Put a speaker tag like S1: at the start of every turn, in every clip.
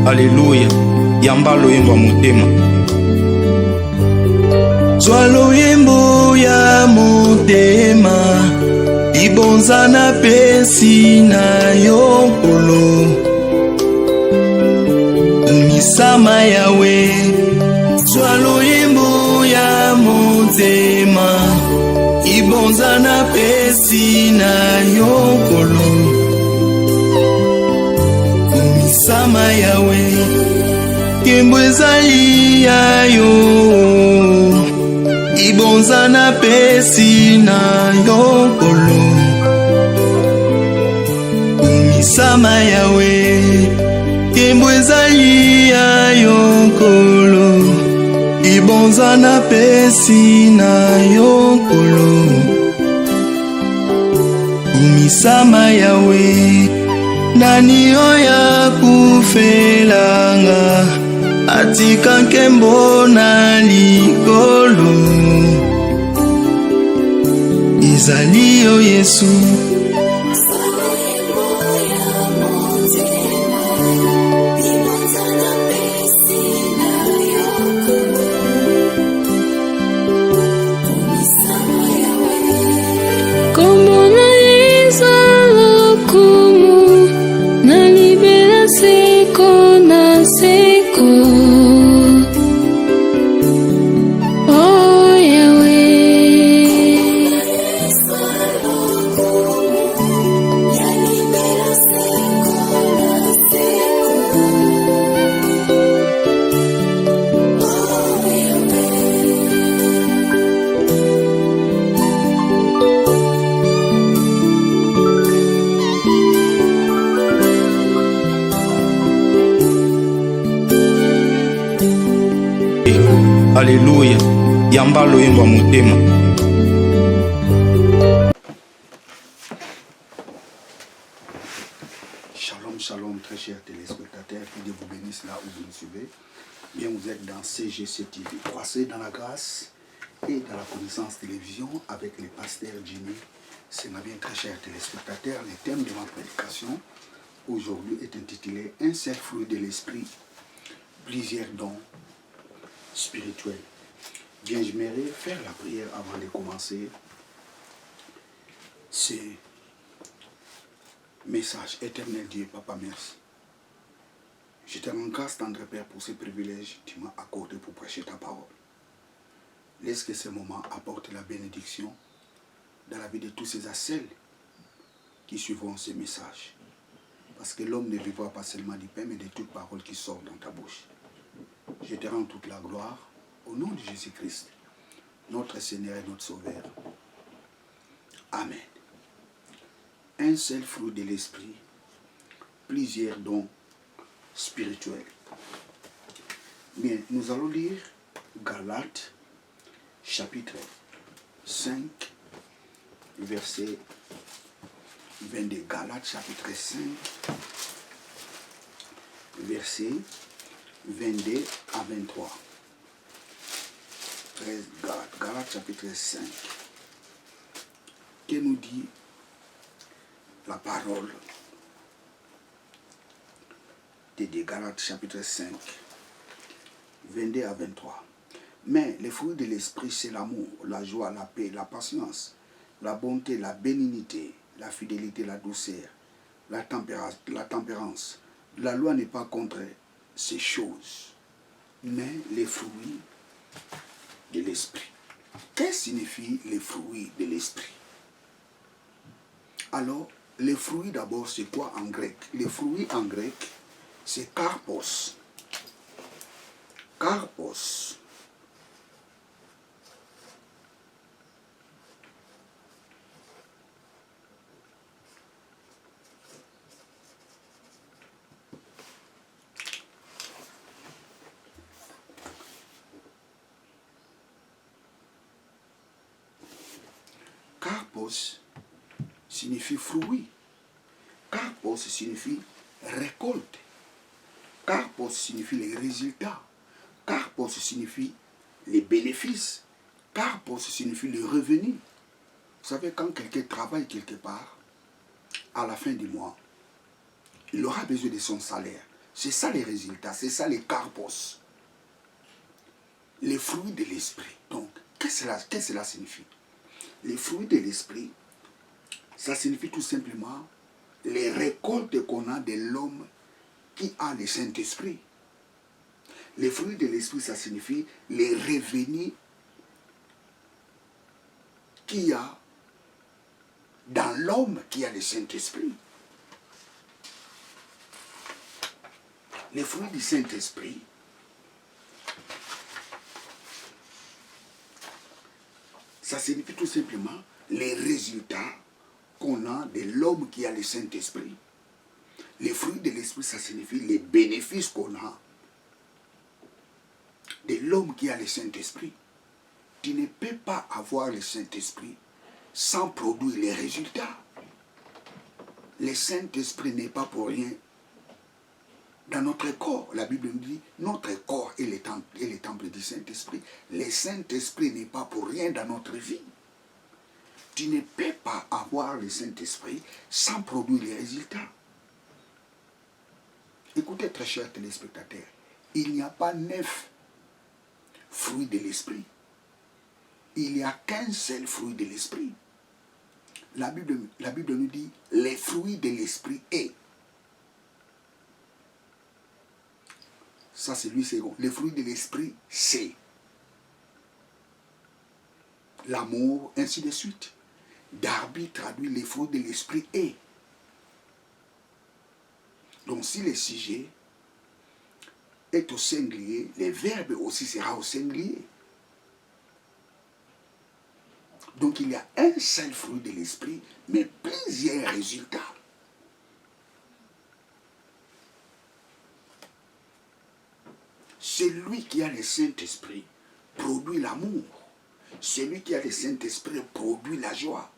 S1: Alléluia. Yamba loyembo ya motema.
S2: Zwa loyembo ya motema, libonza na pesi na yo nkolo. Misama yawe. Zwa loyembo ya motema, libonza na pesi na yo nkolo. Misama yawe. Kembo ezali ya yo, ibonza na pesi na yo nkolo. Misama yawe. Kembo ezali ya yo nkolo, ibonza na pesi na yo nkolo. Misama yawe. Nani oya kufelanga, atika nkembo na likolo. Ezali yo Yesu.
S1: Alléluia. Yamba loyembo ya motema.
S3: Shalom, shalom, très chers téléspectateurs, que Dieu vous bénisse là où vous nous suivez. Bien, vous êtes dans CGC TV, croissez dans la grâce et dans la connaissance télévision avec les pasteurs Jimmy. C'est ma bien, très chers téléspectateurs. Le thème de ma prédication aujourd'hui est intitulé « Un seul fruit de l'esprit, plusieurs dons spirituels ». Bien, j'aimerais faire la prière avant de commencer ce message. Éternel Dieu, Papa, merci. Je te rends grâce, tendre Père, pour ce privilège que tu m'as accordé pour prêcher ta parole. Laisse que ce moment apporte la bénédiction dans la vie de tous ces celles qui suivront ce message. Parce que l'homme ne vivra pas seulement du pain, mais de toute parole qui sort dans ta bouche. Je te rends toute la gloire au nom de Jésus-Christ, notre Seigneur et notre Sauveur. Amen. Un seul fruit de l'esprit, plusieurs dons spirituels. Bien, nous allons lire Galates, chapitre 5, verset 22. Galates, chapitre 5, verset 22 à 23. 13 Galates, chapitre 5. Que nous dit la parole de Galates, chapitre 5, 22 à 23. Mais les fruits de l'esprit, c'est l'amour, la joie, la paix, la patience, la bonté, la bénignité, la fidélité, la douceur, la tempérance. La loi n'est pas contre ces choses, mais les fruits de l'esprit. Qu'est-ce que signifie les fruits de l'esprit? Alors, les fruits d'abord, c'est quoi en grec? Les fruits en grec, c'est karpos. Karpos. Karpos signifie fruit. Karpos signifie récolte. Karpos signifie les résultats. Karpos signifie les bénéfices. Karpos signifie le revenu. Vous savez, quand quelqu'un travaille quelque part, à la fin du mois, il aura besoin de son salaire. C'est ça les résultats, c'est ça les karpos. Les fruits de l'esprit. Donc, qu'est-ce que cela signifie? Les fruits de l'esprit, ça signifie tout simplement les récoltes qu'on a de l'homme qui a le Saint-Esprit. Les fruits de l'esprit, ça signifie les revenus qu'il y a dans l'homme qui a le Saint-Esprit. Les fruits du Saint-Esprit, ça signifie tout simplement les résultats qu'on a de l'homme qui a le Saint-Esprit. Les fruits de l'Esprit, ça signifie les bénéfices qu'on a de l'homme qui a le Saint-Esprit. Tu ne peux pas avoir le Saint-Esprit sans produire les résultats. Le Saint-Esprit n'est pas pour rien dans notre corps. La Bible nous dit, notre corps est le temple du Saint-Esprit. Le Saint-Esprit n'est pas pour rien dans notre vie. Tu ne peux pas avoir le Saint-Esprit sans produire les résultats. Écoutez, très chers téléspectateurs, il n'y a pas 9 fruits de l'esprit. Il n'y a qu'un seul fruit de l'esprit. La Bible nous dit, les fruits de l'esprit est. Ça, c'est lui second. Les fruits de l'esprit, c'est l'amour, ainsi de suite. Darby traduit les fruits de l'esprit est. Donc, si le sujet est au singulier, le verbe aussi sera au singulier. Donc, il y a un seul fruit de l'esprit, mais plusieurs résultats. Celui qui a le Saint-Esprit produit l'amour. Celui qui a le Saint-Esprit produit la joie.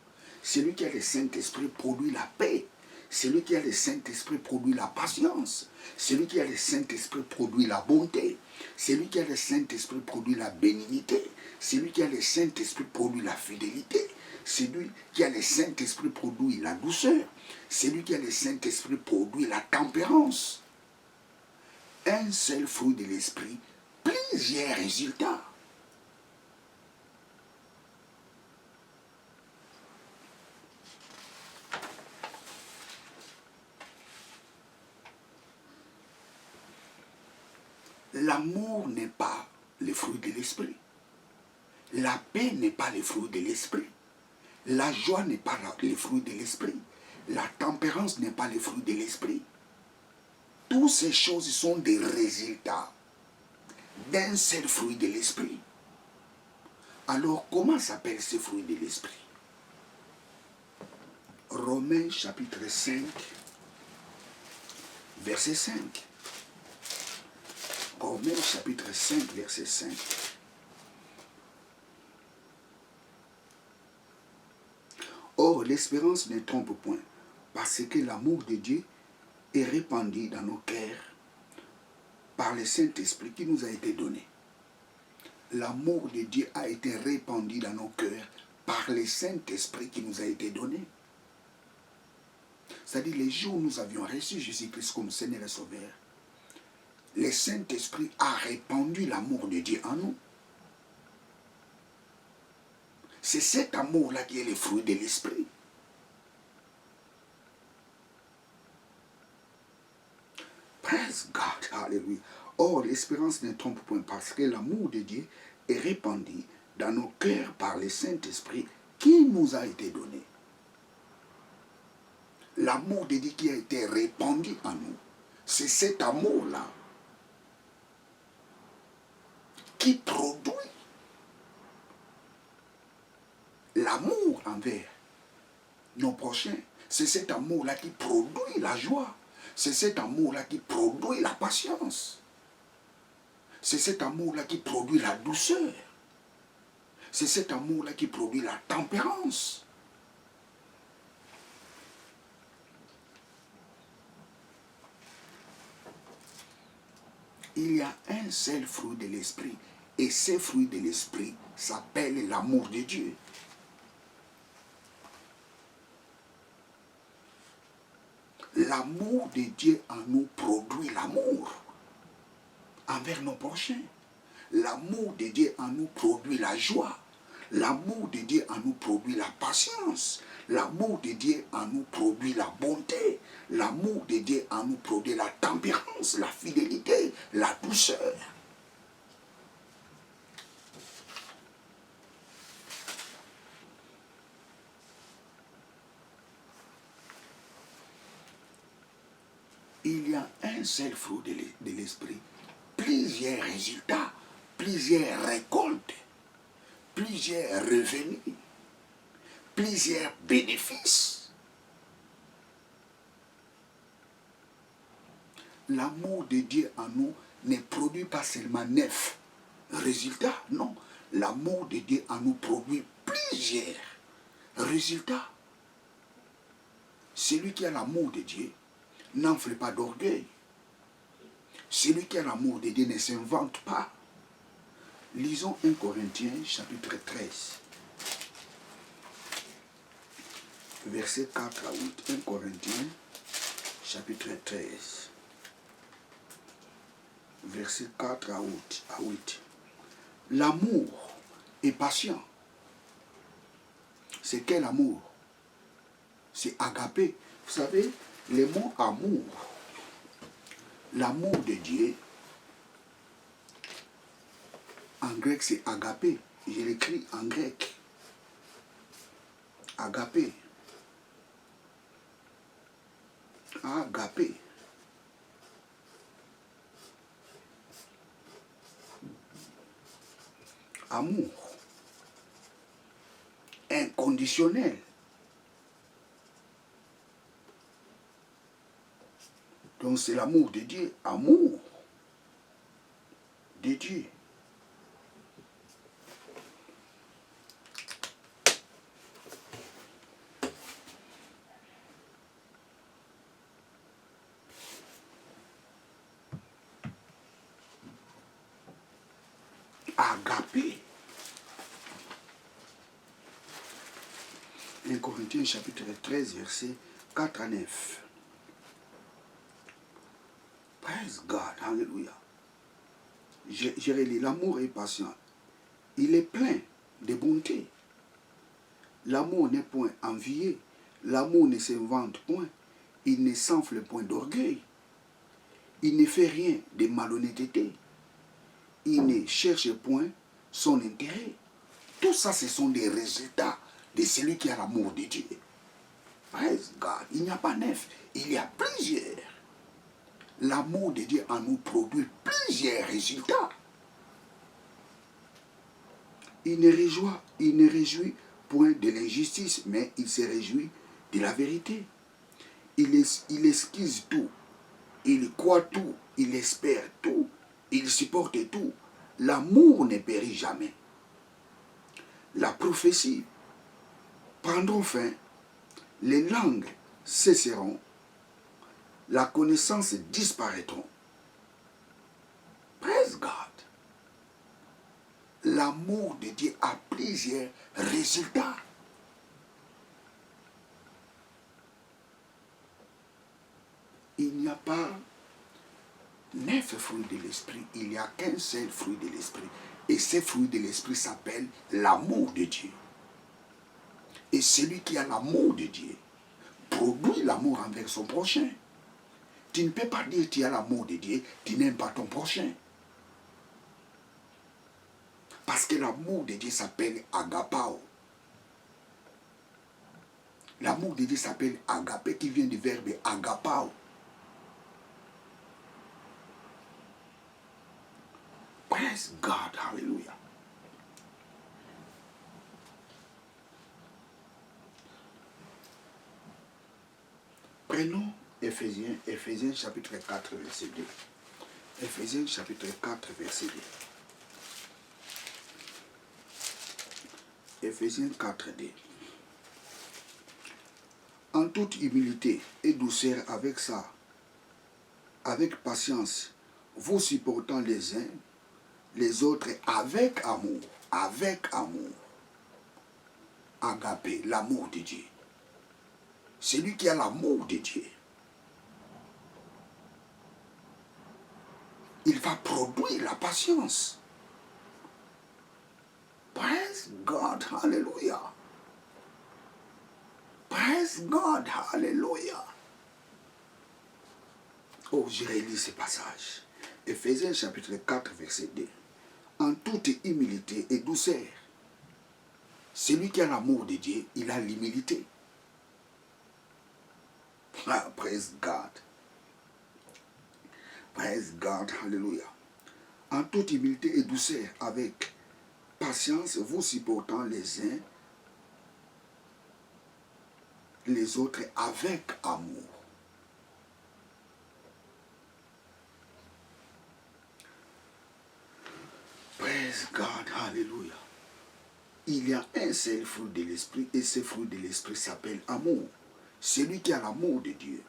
S3: Celui qui a le Saint-Esprit produit la paix. Celui qui a le Saint-Esprit produit la patience. Celui qui a le Saint-Esprit produit la bonté. Celui qui a le Saint-Esprit produit la bénignité. Celui qui a le Saint-Esprit produit la fidélité. Celui qui a le Saint-Esprit produit la douceur. Celui qui a le Saint-Esprit produit la tempérance. Un seul fruit de l'esprit, plusieurs résultats. L'amour n'est pas le fruit de l'esprit. La paix n'est pas le fruit de l'esprit. La joie n'est pas le fruit de l'esprit. La tempérance n'est pas le fruit de l'esprit. Toutes ces choses sont des résultats d'un seul fruit de l'esprit. Alors, comment s'appelle ce fruit de l'esprit? Romains chapitre 5, verset 5. Romains chapitre 5, verset 5. Or, l'espérance ne trompe point, parce que l'amour de Dieu est répandu dans nos cœurs par le Saint-Esprit qui nous a été donné. L'amour de Dieu a été répandu dans nos cœurs par le Saint-Esprit qui nous a été donné. C'est-à-dire, les jours où nous avions reçu Jésus-Christ comme Seigneur et Sauveur, le Saint-Esprit a répandu l'amour de Dieu en nous. C'est cet amour-là qui est le fruit de l'Esprit. Praise God, hallelujah. Or, l'espérance ne trompe point parce que l'amour de Dieu est répandu dans nos cœurs par le Saint-Esprit qui nous a été donné. L'amour de Dieu qui a été répandu en nous, c'est cet amour-là qui produit l'amour envers nos prochains. C'est cet amour-là qui produit la joie. C'est cet amour-là qui produit la patience. C'est cet amour-là qui produit la douceur. C'est cet amour-là qui produit la tempérance. Il y a un seul fruit de l'esprit. Et ce fruit de l'esprit s'appelle l'amour de Dieu. L'amour L'amour de Dieu en nous produit l'amour envers nos prochains. L'amour de Dieu en nous produit la joie. L'amour de Dieu en nous produit la patience. L'amour de Dieu en nous produit la bonté. L'amour de Dieu en nous produit la tempérance, la fidélité, la douceur. Il y a un seul fruit de l'esprit, plusieurs résultats, plusieurs récoltes, plusieurs revenus, plusieurs bénéfices. L'amour de Dieu en nous ne produit pas seulement 9 résultats, non. L'amour de Dieu en nous produit plusieurs résultats. Celui qui a l'amour de Dieu n'enfle pas d'orgueil. Celui qui a l'amour de Dieu ne s'invente pas. Lisons 1 Corinthiens chapitre 13. Versets 4 à 8. 1 Corinthiens chapitre 13. Versets 4 à 8. L'amour est patient. C'est quel amour? C'est agapé. Vous savez, le mot amour, l'amour de Dieu, en grec c'est agapé. Je l'écris en grec. Agapé. Agapé. Amour. Inconditionnel. Donc c'est l'amour de Dieu, amour de Dieu. Agapé. 1 Corinthiens chapitre 13, versets 4 à 9. Praise God, alléluia. Je relis, l'amour est patient. Il est plein de bonté. L'amour n'est point envié. L'amour ne s'invente point. Il ne s'enfle point d'orgueil. Il ne fait rien de malhonnêteté. Il ne cherche point son intérêt. Tout ça, ce sont des résultats de celui qui a l'amour de Dieu. Praise God. Il n'y a pas 9, il y a plusieurs. L'amour de Dieu en nous produit plusieurs résultats. Il ne réjouit point de l'injustice, mais il se réjouit de la vérité. Il esquisse tout, il croit tout, il espère tout, il supporte tout. L'amour ne périt jamais. La prophétie prendront fin, les langues cesseront, la connaissance disparaîtront. Praise God. L'amour de Dieu a plusieurs résultats. Il n'y a pas 9 fruits de l'esprit, il n'y a qu'un seul fruit de l'esprit. Et ce fruit de l'esprit s'appelle l'amour de Dieu. Et celui qui a l'amour de Dieu produit l'amour envers son prochain. Tu ne peux pas dire que tu as l'amour de Dieu, tu n'aimes pas ton prochain. Parce que l'amour de Dieu s'appelle agapao. L'amour de Dieu s'appelle agapé, qui vient du verbe agapao. Praise God, hallelujah. Prenons Éphésiens chapitre 4, verset 2. Éphésiens chapitre 4, verset 2. Éphésiens 4, 2. En toute humilité et douceur avec patience, vous supportant les uns les autres avec amour. Avec amour. Agapé, l'amour de Dieu. Celui qui a l'amour de Dieu il va produire la patience. Praise God, hallelujah. Praise God, hallelujah. Oh, je relis ce passage. Éphésiens chapitre 4, verset 2. En toute humilité et douceur. Celui qui a l'amour de Dieu, il a l'humilité. Ah, praise God. Praise God, hallelujah. En toute humilité et douceur, avec patience, vous supportant les uns les autres avec amour. Praise God, hallelujah. Il y a un seul fruit de l'esprit et ce fruit de l'esprit s'appelle amour. Celui qui a l'amour de Dieu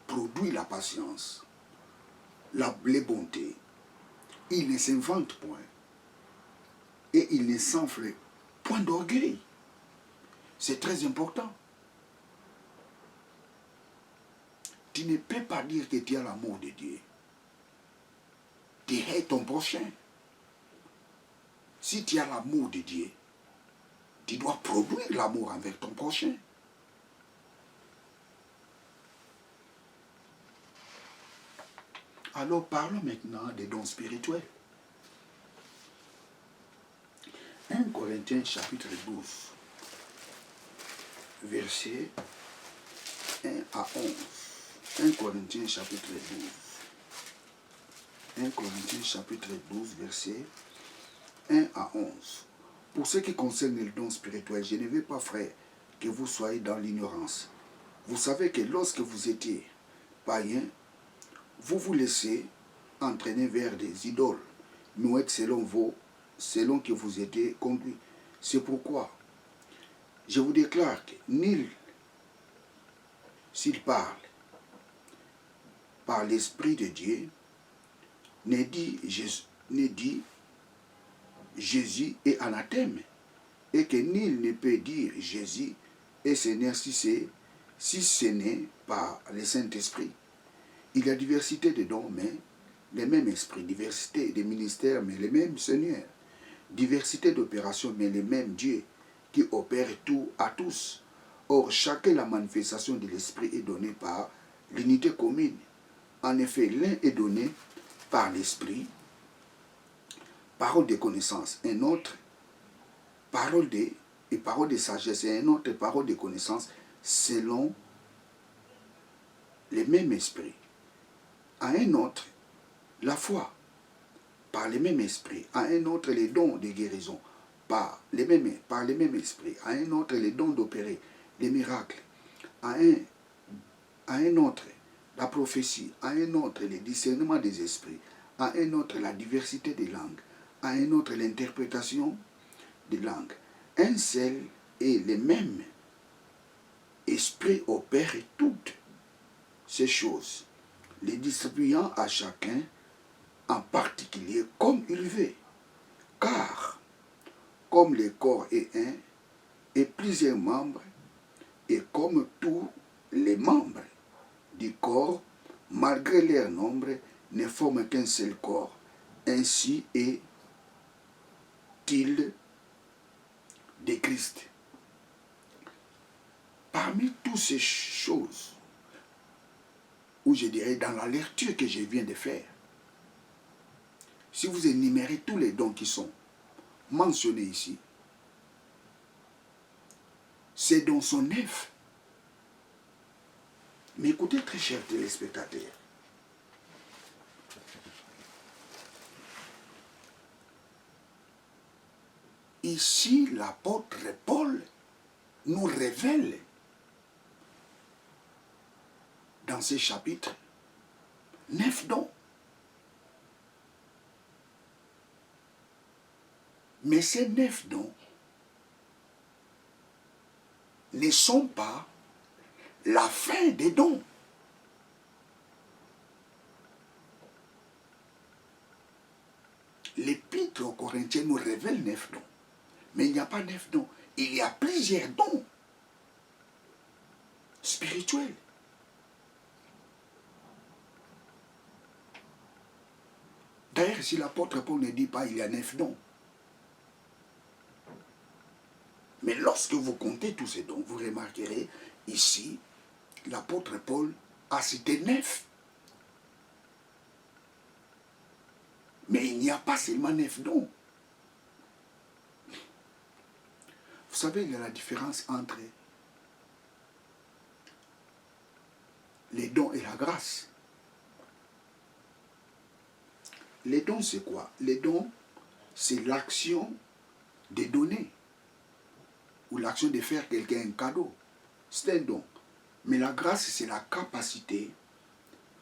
S3: produit la patience, les bontés. Il ne s'invente point et il ne s'enfle point d'orgueil. C'est très important. Tu ne peux pas dire que tu as l'amour de Dieu. Tu hais ton prochain. Si tu as l'amour de Dieu, tu dois produire l'amour envers ton prochain. Alors parlons maintenant des dons spirituels. 1 Corinthiens chapitre 12, versets 1 à 11. 1 Corinthiens chapitre 12. 1 Corinthiens chapitre 12, versets 1 à 11. Pour ce qui concerne les dons spirituels, je ne veux pas, frère, que vous soyez dans l'ignorance. Vous savez que lorsque vous étiez païens, vous vous laissez entraîner vers des idoles, muettes selon que vous étiez conduits. C'est pourquoi je vous déclare que nul, s'il parle par l'Esprit de Dieu, ne dit Jésus est anathème, et que nul ne peut dire Jésus est Seigneur si ce n'est par le Saint-Esprit. Il y a diversité de dons, mais le même esprit, diversité de ministères, mais le même Seigneur, diversité d'opérations, mais le même Dieu qui opère tout à tous. Or, chacun la manifestation de l'esprit est donnée par l'unité commune. En effet, l'un est donné par l'esprit, parole de connaissance, un autre parole de sagesse, et un autre parole de connaissance selon le même esprit. À un autre, la foi, par le même esprit. À un autre, les dons de guérison, par le même esprit. À un autre, les dons d'opérer, les miracles. À un autre, la prophétie. À un autre, le discernement des esprits. À un autre, la diversité des langues. À un autre, l'interprétation des langues. Un seul et le même esprit opère toutes ces choses, les distribuant à chacun en particulier comme il veut. Car, comme le corps est un, et plusieurs membres, et comme tous les membres du corps, malgré leur nombre, ne forment qu'un seul corps. Ainsi est-il de Christ. Parmi toutes ces choses, ou je dirais dans la lecture que je viens de faire, si vous énumérez tous les dons qui sont mentionnés ici, ces dons sont neufs. Mais écoutez, très chers téléspectateurs, ici l'apôtre Paul nous révèle dans ces chapitres 9 dons. Mais ces 9 dons ne sont pas la fin des dons. L'Épître aux Corinthiens nous révèle 9 dons. Mais il n'y a pas 9 dons. Il y a plusieurs dons spirituels. D'ailleurs, si l'apôtre Paul ne dit pas il y a 9 dons. Mais lorsque vous comptez tous ces dons, vous remarquerez ici, l'apôtre Paul a cité 9. Mais il n'y a pas seulement 9 dons. Vous savez, il y a la différence entre les dons et la grâce. Les dons, c'est quoi? Les dons, c'est l'action de donner. Ou l'action de faire quelqu'un un cadeau. C'est un don. Mais la grâce, c'est la capacité,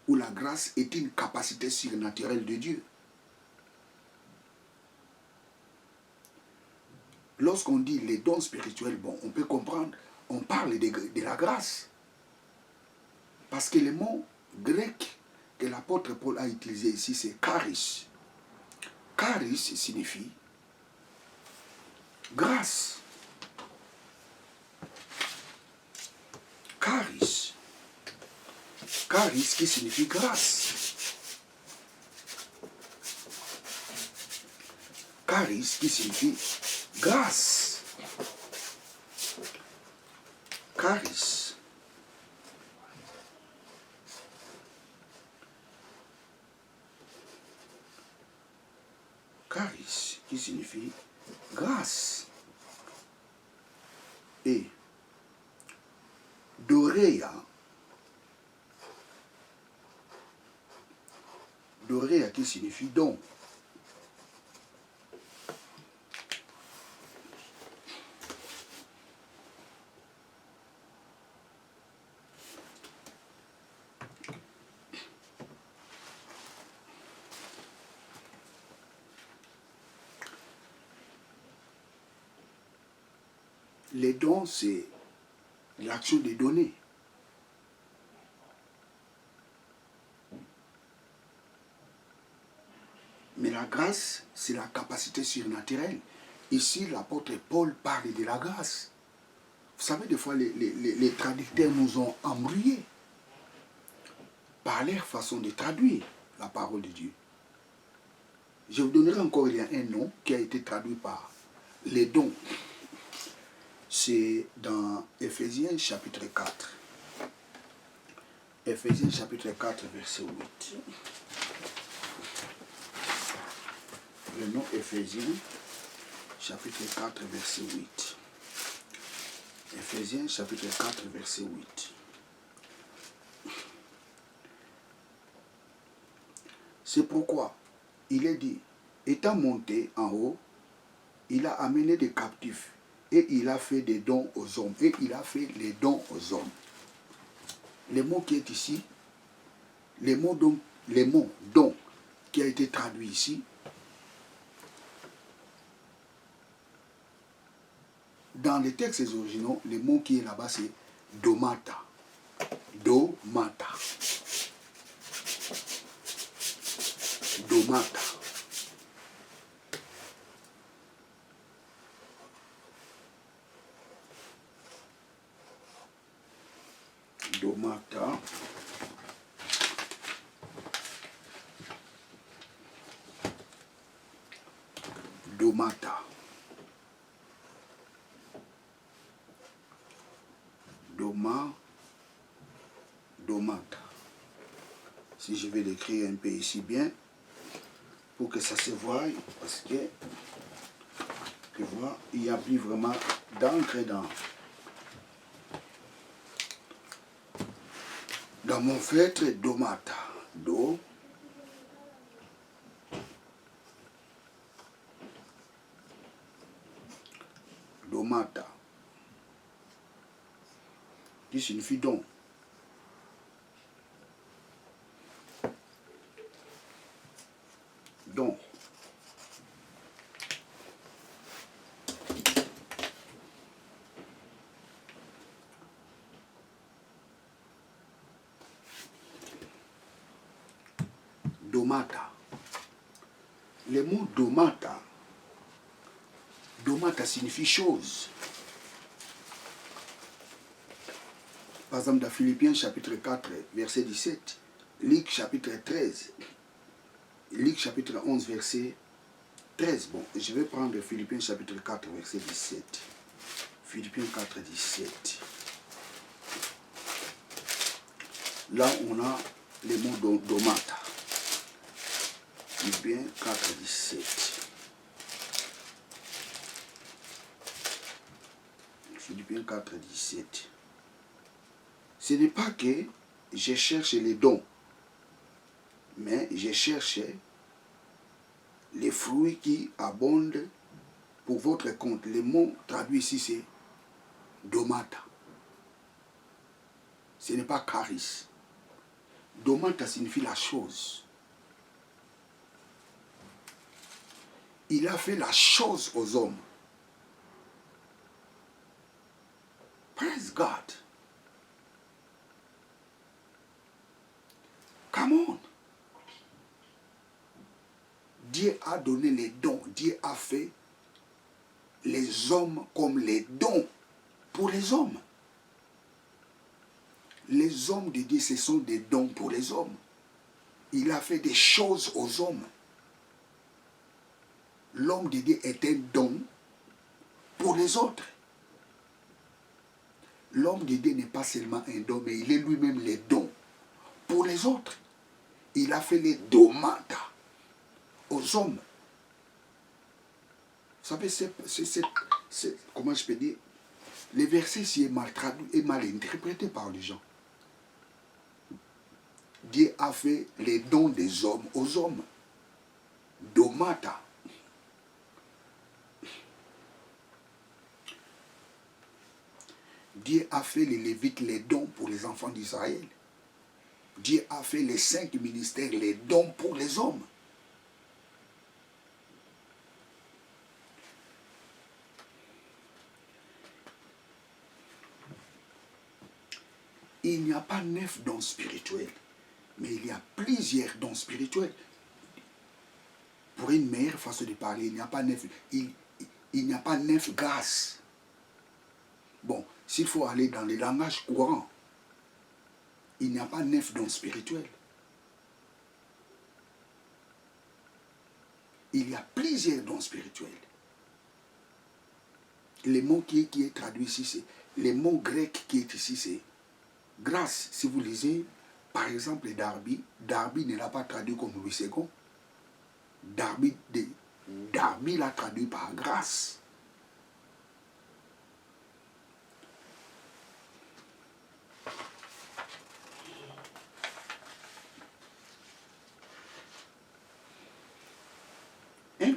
S3: ou la grâce est une capacité surnaturelle de Dieu. Lorsqu'on dit les dons spirituels, bon, on peut comprendre, on parle de la grâce. Parce que le mot grec que l'apôtre Paul a utilisé ici, c'est charis. Charis signifie grâce. Charis. Charis qui signifie grâce. Charis qui signifie grâce. Charis. Charis qui signifie grâce. Et Doréa. Doréa qui signifie don. Les dons, c'est l'action de donner. Mais la grâce, c'est la capacité surnaturelle. Ici, l'apôtre Paul parle de la grâce. Vous savez, des fois, les traducteurs nous ont embrouillés par leur façon de traduire la parole de Dieu. Je vous donnerai encore, il y a un nom qui a été traduit par les dons. C'est dans Ephésiens chapitre 4. Ephésiens chapitre 4, verset 8. Le nom Ephésiens chapitre 4, verset 8. Ephésiens chapitre 4, verset 8. C'est pourquoi il est dit, étant monté en haut, il a amené des captifs et il a fait des dons aux hommes. Et il a fait les dons aux hommes. Le mot qui est ici, le mot don qui a été traduit ici, dans les textes originaux, le mot qui est là-bas, c'est domata. Domata. Domata. Domata. Domata. Domata. Si je vais l'écrire un peu ici bien, pour que ça se voie, parce que, tu vois, il n'y a plus vraiment d'encre dans mon feutre. Domata. Domata. Qui signifie don. Don. Domata. Le mot domata. Domata signifie chose. Par exemple, dans Philippiens chapitre 4, verset 17, Luc chapitre 13, Luc chapitre 11, verset 13. Bon, je vais prendre Philippiens chapitre 4, verset 17. Philippiens 4, 17. Là, on a les mots domata. Philippiens 4, 17. Philippiens 4, 17. Ce n'est pas que je cherche les dons, mais je cherche les fruits qui abondent pour votre compte. Le mot traduit ici, c'est domata. Ce n'est pas charis. Domata signifie la chose. Il a fait la chose aux hommes. Praise God. Come on. Dieu a donné les dons. Dieu a fait les hommes comme les dons pour les hommes. Les hommes de Dieu, ce sont des dons pour les hommes. Il a fait des choses aux hommes. L'homme de Dieu est un don pour les autres. L'homme de Dieu n'est pas seulement un don, mais il est lui-même les dons pour les autres. Il a fait les domata aux hommes. Vous savez, comment je peux dire, les versets ici est mal traduit et mal interprété par les gens. Dieu a fait les dons des hommes aux hommes. Domata. Dieu a fait les Lévites les dons pour les enfants d'Israël. Dieu a fait les 5 ministères les dons pour les hommes. Il n'y a pas 9 dons spirituels, mais il y a plusieurs dons spirituels. Pour une meilleure façon de parler, il n'y a pas 9, il n'y a pas 9 grâces. Bon, s'il faut aller dans les langages courants, il n'y a pas 9 dons spirituels. Il y a plusieurs dons spirituels. Le mot qui est traduit ici, c'est le mot grec qui est ici, c'est grâce. Si vous lisez, par exemple, Darby ne l'a pas traduit comme Louis II. Darby l'a traduit par grâce.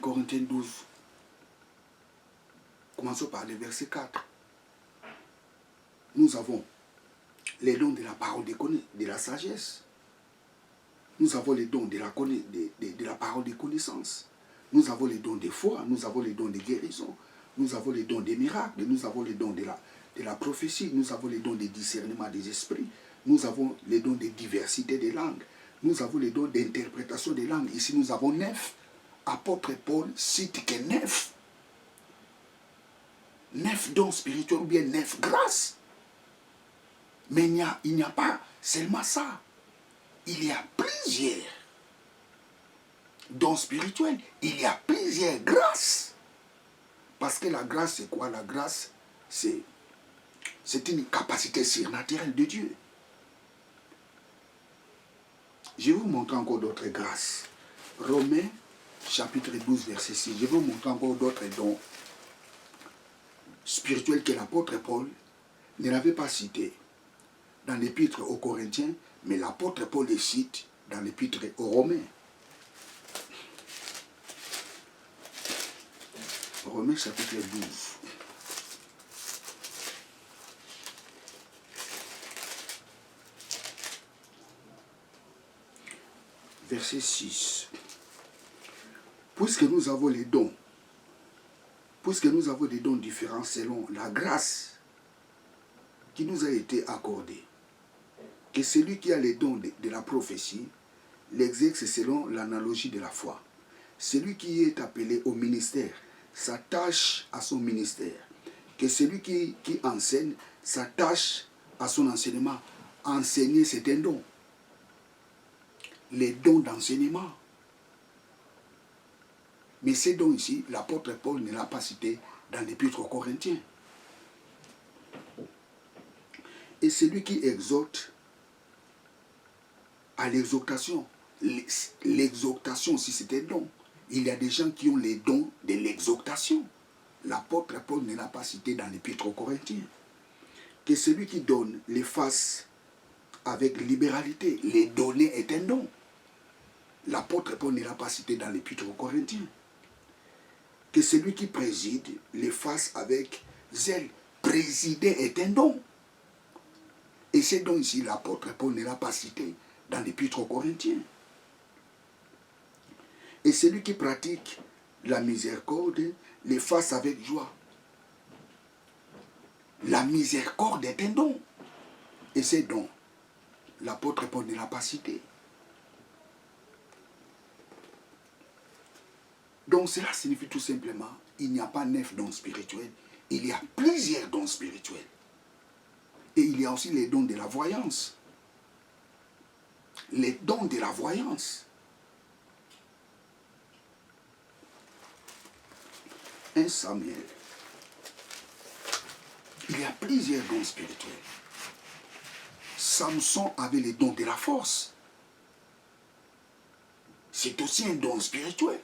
S3: Corinthiens 12. Commençons par le verset 4. Nous avons les dons de la parole de la sagesse. Nous avons les dons de la parole de connaissance. Nous avons les dons de foi. Nous avons les dons de guérison. Nous avons les dons des miracles. Nous avons les dons de la prophétie. Nous avons les dons de discernement des esprits. Nous avons les dons de diversité des langues. Nous avons les dons d'interprétation des langues. Ici, nous avons 9. Apôtre Paul cite que 9. 9 dons spirituels ou bien 9 grâces. Mais il n'y a pas seulement ça. Il y a plusieurs dons spirituels. Il y a plusieurs grâces. Parce que la grâce, c'est quoi? La grâce, c'est une capacité surnaturelle de Dieu. Je vais vous montrer encore d'autres grâces. Romains, chapitre 12, verset 6. Je vais vous montrer encore d'autres dons spirituels que l'apôtre Paul ne l'avait pas cités dans l'épître aux Corinthiens, mais l'apôtre Paul les cite dans l'épître aux Romains. Romains chapitre 12. Verset 6. Puisque nous avons les dons, des dons différents selon la grâce qui nous a été accordée, que celui qui a les dons de la prophétie l'exerce selon l'analogie de la foi. Celui qui est appelé au ministère s'attache à son ministère. Que celui qui enseigne s'attache à son enseignement. Enseigner, c'est un don. Les dons d'enseignement. Mais c'est donc ici, l'apôtre Paul ne l'a pas cité dans l'épître aux Corinthiens. Et celui qui exhorte à l'exhortation, l'exhortation, si c'était don, il y a des gens qui ont les dons de l'exhortation. L'apôtre Paul ne l'a pas cité dans l'épître aux Corinthiens. Que celui qui donne les fasse avec libéralité. Les donner est un don. L'apôtre Paul ne l'a pas cité dans l'épître aux Corinthiens. Que celui qui préside les fasse avec zèle. Présider est un don. Et c'est donc ici l'apôtre Paul ne l'a pas cité dans l'épître aux Corinthiens. Et celui qui pratique la miséricorde les fasse avec joie. La miséricorde est un don. Et c'est donc l'apôtre Paul ne l'a pas cité. Donc cela signifie tout simplement, il n'y a pas 9 dons spirituels, il y a plusieurs dons spirituels. Et il y a aussi les dons de la voyance. Les dons de la voyance. 1 Samuel. Il y a plusieurs dons spirituels. Samson avait les dons de la force. C'est aussi un don spirituel.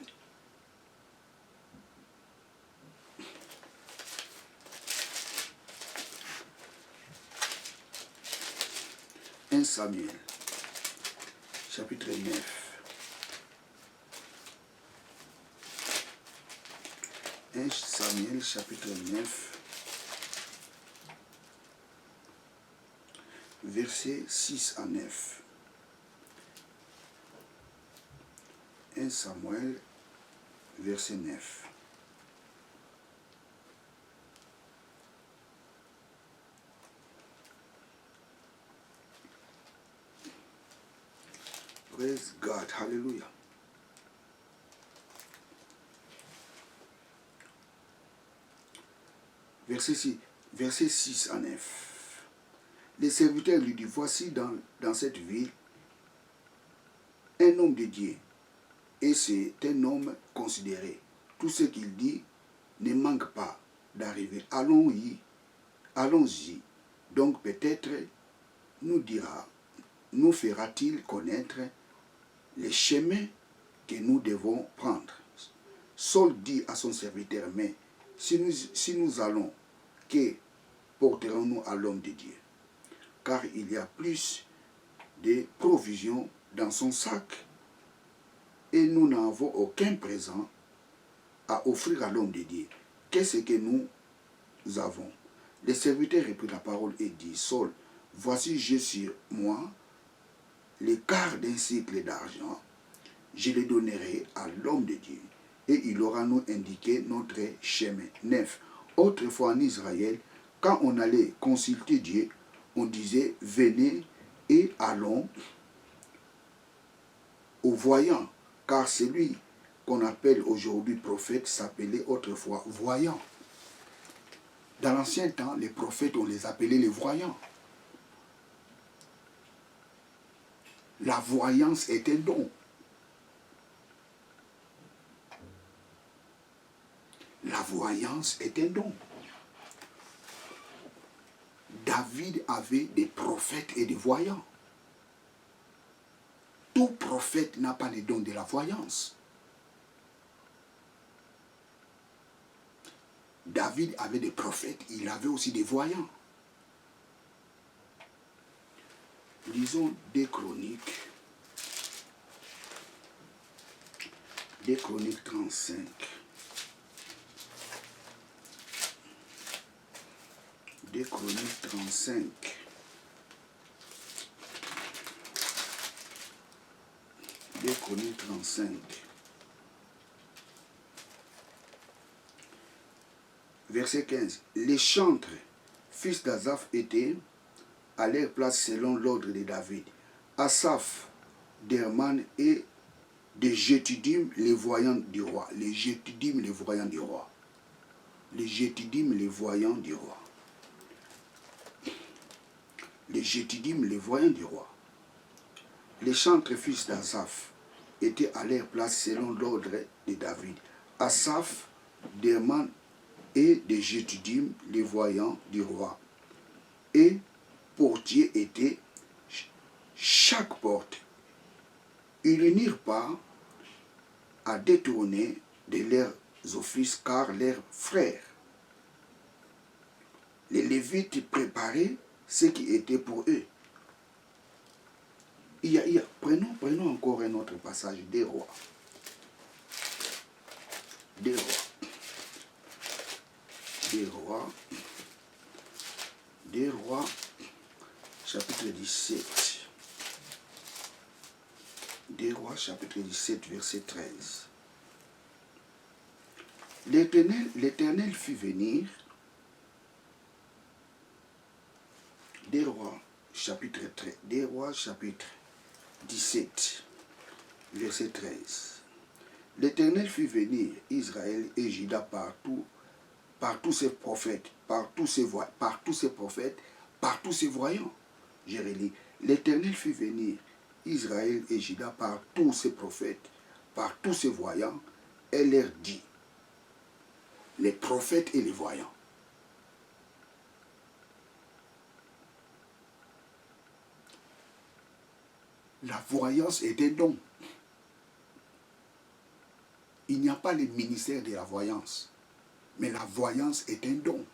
S3: Samuel, chapitre 9. 1 Samuel, chapitre 9, versets 6 à 9. 1 Samuel, verset 9. Praise God, hallelujah. Verset 6 à 9. Les serviteurs lui disent, voici dans cette ville un homme de Dieu. Et c'est un homme considéré. Tout ce qu'il dit ne manque pas d'arriver. Allons-y. Donc peut-être nous fera-t-il connaître les chemins que nous devons prendre. Saul dit à son serviteur, mais si nous allons, que porterons-nous à l'homme de Dieu? Car il y a plus de provisions dans son sac et nous n'avons aucun présent à offrir à l'homme de Dieu. Qu'est-ce que nous avons? Le serviteur reprit la parole et dit, Saul, voici j'ai sur moi le quart d'un cycle d'argent, je le donnerai à l'homme de Dieu, et il aura nous indiqué notre chemin. 9. Autrefois en Israël, quand on allait consulter Dieu, on disait, venez et allons au voyant, car celui qu'on appelle aujourd'hui prophète s'appelait autrefois voyant. Dans l'ancien temps, les prophètes, on les appelait les voyants. La voyance est un don. La voyance est un don. David avait des prophètes et des voyants. Tout prophète n'a pas le don de la voyance. David avait des prophètes, il avait aussi des voyants. Lisons 2 Chroniques. 2 Chroniques 35. 2 Chroniques 35. 2 Chroniques 35. Verset 15. Les chantres, fils d'Azaph, étaient à leur place selon l'ordre de David. Asaph, d'Herman et de Jétudim, les voyants du roi. Les Jétudim, les voyants du roi. Les Jétudim, les voyants du roi. Les Jétudim, les voyants du roi. Les chantres, fils d'Asaph, étaient à leur place selon l'ordre de David. Asaph, d'Herman et de Jétudim, les voyants du roi. Et portiers étaient chaque porte. Ils n'eurent pas à détourner de leurs offices car leurs frères, les Lévites, préparaient ce qui était pour eux. Prenons encore un autre passage des rois. Des rois, chapitre 17. Des rois, chapitre 17, verset 13. L'Éternel fit venir des rois, chapitre 17, verset 13. L'Éternel fit venir Israël et Juda par tous ses prophètes, par tous ses voyants. Je relis. L'Éternel fit venir Israël et Juda par tous ses prophètes, par tous ses voyants, et leur dit, les prophètes et les voyants. La voyance est un don. Il n'y a pas le ministère de la voyance, mais la voyance est un don.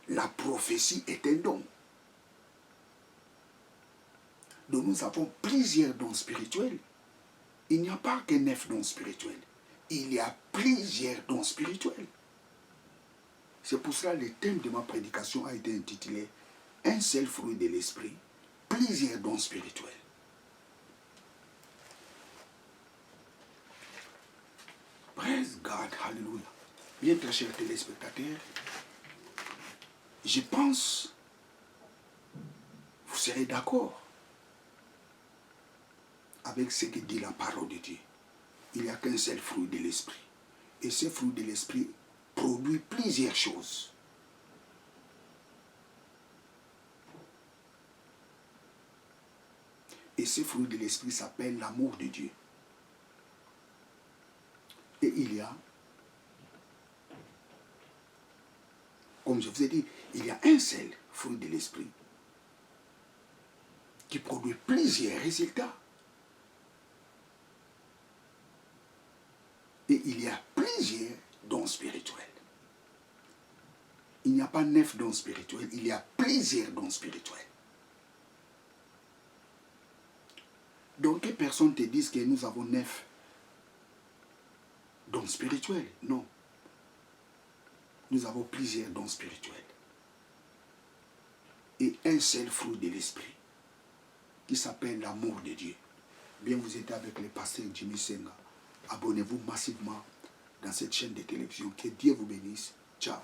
S3: La prophétie est un don. Donc nous avons plusieurs dons spirituels. Il n'y a pas que 9 dons spirituels. Il y a plusieurs dons spirituels. C'est pour cela que le thème de ma prédication a été intitulé « Un seul fruit de l'esprit, plusieurs dons spirituels ». Praise God, hallelujah. Bien, très chers téléspectateurs, je pense, vous serez d'accord avec ce que dit la parole de Dieu. Il n'y a qu'un seul fruit de l'esprit. Et ce fruit de l'esprit produit plusieurs choses. Et ce fruit de l'esprit s'appelle l'amour de Dieu. Et il y a, comme je vous ai dit, il y a un seul fruit de l'esprit qui produit plusieurs résultats. Et il y a plusieurs dons spirituels. Il n'y a pas 9 dons spirituels, il y a plusieurs dons spirituels. Donc, que personne te dise que nous avons 9 dons spirituels. Non. Nous avons plusieurs dons spirituels. Et un seul fruit de l'esprit qui s'appelle l'amour de Dieu. Bien, vous êtes avec le pasteur Jimmy Senga. Abonnez-vous massivement dans cette chaîne de télévision. Que Dieu vous bénisse. Ciao.